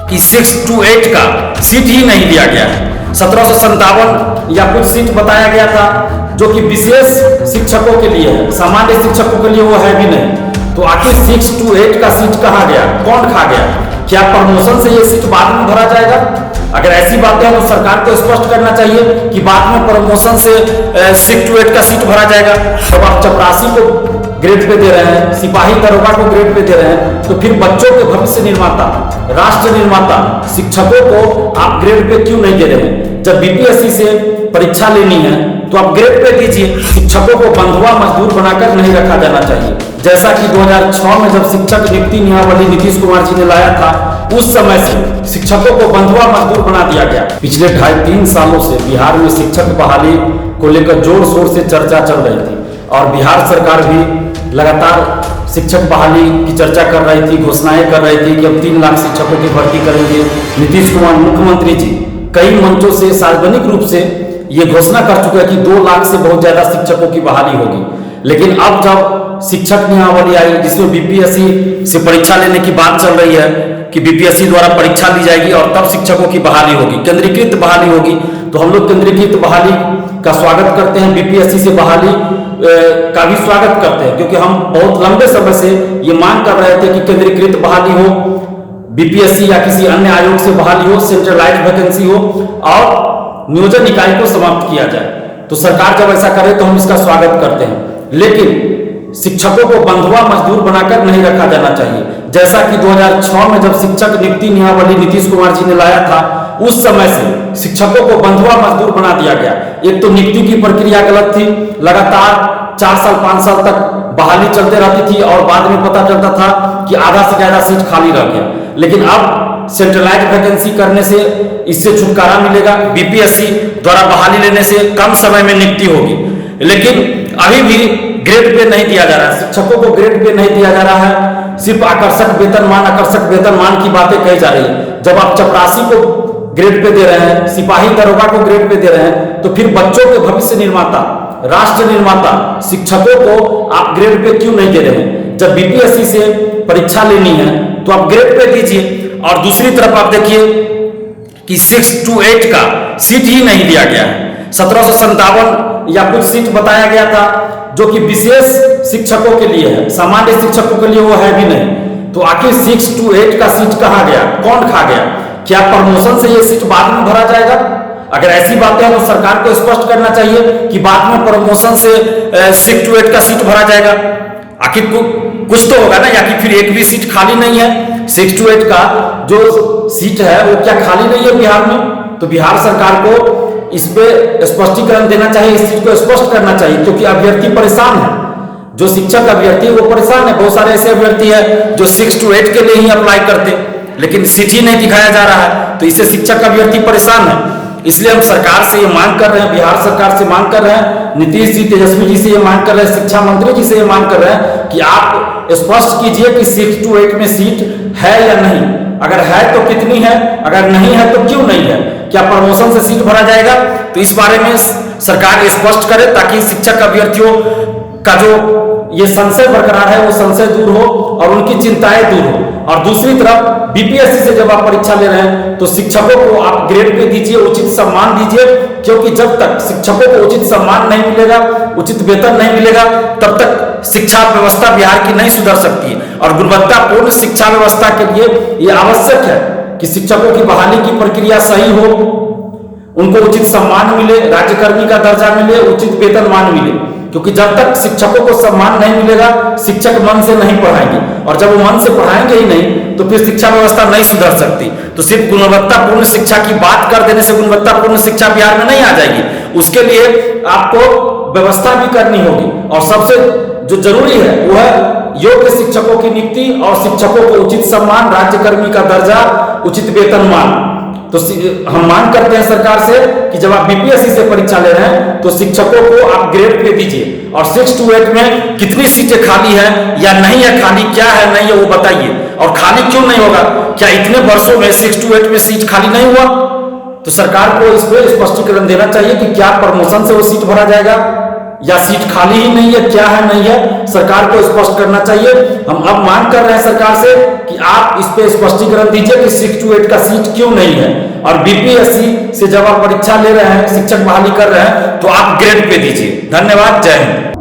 कि 6 to 8 का seat ही नहीं दिया गया है। 1757 या कुछ सीट बताया गया था जो कि विशेष शिक्षकों के लिए है, सामान्य शिक्षकों के लिए वो है भी नहीं। तो आखिर 6 to 8 का सीट कहाँ गया, कौन खा गया? क्या प्रमोशन से ये सीट बाद में भरा जाएगा? अगर ऐसी बातें हैं तो सरकार को स्पष्ट करना चाहिए कि बाद में प्रमोशन से 6 to 8 का सीट भरा जाएगा। जब आप चपरासी को ग्रेड पे दे रहे हैं, सिपाही दरोगा को ग्रेड पे दे रहे हैं, तो फिर बच्चों के भविष्य निर्माता, राष्ट्र निर्माता शिक्षकों को आप ग्रेड पे क्यों नहीं दे रहे हैं? जब बीपीएससी से परीक्षा लेनी है तो आप ग्रेड पे दीजिए। शिक्षकों को बंधुआ मजदूर बनाकर नहीं रखा जाना चाहिए। जैसा कि 2006 में जब शिक्षक नियुक्ति नियमावली नीतीश कुमार जी ने लाया था, उस समय से शिक्षकों को बंधुआ मजदूर बना दिया गया। पिछले 2.5-3 सालों से बिहार में शिक्षक बहाली को लेकर जोर शोर से चर्चा चल रही थी और बिहार सरकार भी लगातार शिक्षक बहाली की चर्चा कर रही थी, घोषणाएं कर रही थी कि अब 3 लाख शिक्षकों की भर्ती करेंगे। नीतीश कुमार मुख्यमंत्री जी कई मंचों से सार्वजनिक रूप से ये घोषणा कर चुके हैं कि 2 लाख से बहुत ज्यादा शिक्षकों की बहाली होगी। लेकिन अब जब शिक्षक नियमावली आई जिसमें बीपीएससी से परीक्षा लेने की बात चल रही है कि बीपीएससी द्वारा परीक्षा ली जाएगी और तब शिक्षकों की बहाली होगी, केंद्रीकृत बहाली होगी, तो हम लोग केंद्रीकृत बहाली का स्वागत करते हैं, बीपीएससी से बहाली का भी स्वागत करते हैं, क्योंकि हम बहुत लंबे समय से ये मांग कर रहे थे कि केंद्रीकृत बहाली हो, बीपीएससी या किसी अन्य आयोग से बहाली हो, सेंट्रलाइज्ड वैकेंसी हो और नियोजन इकाई को समाप्त किया जाए। तो सरकार जब ऐसा करे तो हम इसका स्वागत करते हैं, लेकिन शिक्षकों को बंधुआ मजदूर बनाकर नहीं रखा जाना चाहिए। जैसा कि 2006 में जब शिक्षक नियुक्ति नियमावली नीतीश कुमार जी ने लाया था, उस समय से शिक्षकों को बंधुआ मजदूर बना दिया गया। एक तो नियुक्ति की प्रक्रिया गलत थी, लगातार 4 साल 5 साल तक बहाली चलते रहती थी और बाद में पता चलता था कि आधा से ज्यादा सीट खाली रह गया। लेकिन अब सेंट्रलाइज्ड वैकेंसी करने से इससे छुटकारा मिलेगा, बीपीएससी द्वारा बहाली लेने से कम समय में नियुक्ति होगी। लेकिन अभी भी ग्रेड पे नहीं दिया जा रहा है, शिक्षकों को ग्रेड पे नहीं दिया जा रहा है, सिर्फ आकर्षक वेतनमान की बातें कही जा रही है। जब आप चपरासी को ग्रेड पे दे रहे हैं, सिपाही दरोगा को ग्रेड पे दे रहे हैं, तो फिर बच्चों के भविष्य निर्माता, राष्ट्र निर्माता शिक्षकों को आप ग्रेड पे क्यों नहीं दे रहे हैं? जब बीपीएससी से परीक्षा लेनी है तो आप ग्रेड पे दीजिए। और दूसरी तरफ आप देखिए कि 6 to 8 का सीट ही नहीं दिया गया है। 1757 या कुछ सीट बताया गया था जो कि विशेष शिक्षकों के लिए है, सामान्य शिक्षकों के लिए वो है भी नहीं। तो आखिर 6 to 8 का सीट कहाँ गया, कौन खा गया? क्या प्रमोशन से ये सीट बाद में भरा जाएगा? अगर ऐसी बातें हैं तो सरकार को स्पष्ट करना चाहिए कि बाद में प्रमोशन से 6 to 8 का सीट भरा जाएगा। आखिर कुछ तो होगा ना, या कि फिर एक भी सीट खाली नहीं है। 6 to 8 का जो सीट है वो क्या खाली नहीं है बिहार में? तो बिहार सरकार को इस पे स्पष्टीकरण देना चाहिए, इस चीज को स्पष्ट करना चाहिए, क्योंकि अभ्यर्थी परेशान है। जो शिक्षक अभ्यर्थी है वो परेशान है। बहुत सारे ऐसे अभ्यर्थी है जो 6 to 8 के लिए ही अप्लाई करते, लेकिन सीट ही नहीं दिखाया जा रहा है, तो इससे शिक्षक अभ्यर्थी परेशान है। इसलिए हम सरकार से ये मांग कर रहे हैं, बिहार सरकार से मांग कर रहे हैं, नीतीश जी, तेजस्वी जी से ये मांग कर रहे हैं, शिक्षा मंत्री जी से ये मांग कर रहे हैं कि आप स्पष्ट कीजिए कि 6 to 8 में सीट है या नहीं। अगर है तो कितनी है, अगर नहीं है तो क्यों नहीं है? क्या प्रमोशन से सीट भरा जाएगा? तो इस बारे में सरकार स्पष्ट करे ताकि शिक्षक अभ्यर्थियों का जो ये संशय बरकरार है वो संशय दूर हो और उनकी चिंताएं दूर हो। और दूसरी तरफ बीपीएससी से जब आप परीक्षा ले रहे हैं तो शिक्षकों को आप ग्रेड पे दीजिए, उचित सम्मान दीजिए, क्योंकि जब तक शिक्षकों को उचित सम्मान नहीं मिलेगा, उचित वेतन नहीं मिलेगा, तब तक शिक्षा व्यवस्था बिहार की नहीं सुधर सकती है। और गुणवत्तापूर्ण शिक्षा व्यवस्था के लिए ये आवश्यक है कि शिक्षकों की बहाली की प्रक्रिया सही हो, उनको उचित सम्मान मिले, राज्यकर्मी का दर्जा मिले, उचित वेतनमान मिले, क्योंकि जब तक शिक्षकों को सम्मान नहीं मिलेगा शिक्षक मन से नहीं पढ़ाएंगे, और जब वो मन से पढ़ाएंगे ही नहीं तो फिर शिक्षा व्यवस्था नहीं सुधर सकती। तो सिर्फ गुणवत्तापूर्ण शिक्षा की बात कर देने से गुणवत्तापूर्ण शिक्षा बिहार में नहीं आ जाएगी, उसके लिए आपको व्यवस्था भी करनी होगी। और सबसे जो जरूरी है वो है योग्य शिक्षकों की नियुक्ति और शिक्षकों को उचित सम्मान, राज्यकर्मी का दर्जा, उचित वेतनमान। तो हम मांग करते हैं सरकार से कि जब आप बीपीएससी से परीक्षा ले रहे हैं तो शिक्षकों को आप ग्रेड पे दीजिए, और 6 to 8 में कितनी सीटें खाली है या नहीं है, खाली क्या है नहीं है वो बताइए। और खाली क्यों नहीं होगा? क्या इतने वर्षों में 6 to 8 में सीट खाली नहीं हुआ? तो सरकार को इस पे स्पष्टीकरण देना चाहिए कि क्या प्रमोशन से वो सीट भरा जाएगा या सीट खाली ही नहीं है, क्या है नहीं है, सरकार को स्पष्ट करना चाहिए। हम अब मांग कर रहे हैं सरकार से कि आप इस पे स्पष्टीकरण दीजिए कि 6 to 8 का सीट क्यों नहीं है। और बीपीएससी से जब आप परीक्षा ले रहे हैं, शिक्षक बहाली कर रहे हैं, तो आप ग्रेड पे दीजिए। धन्यवाद, जय हिंद।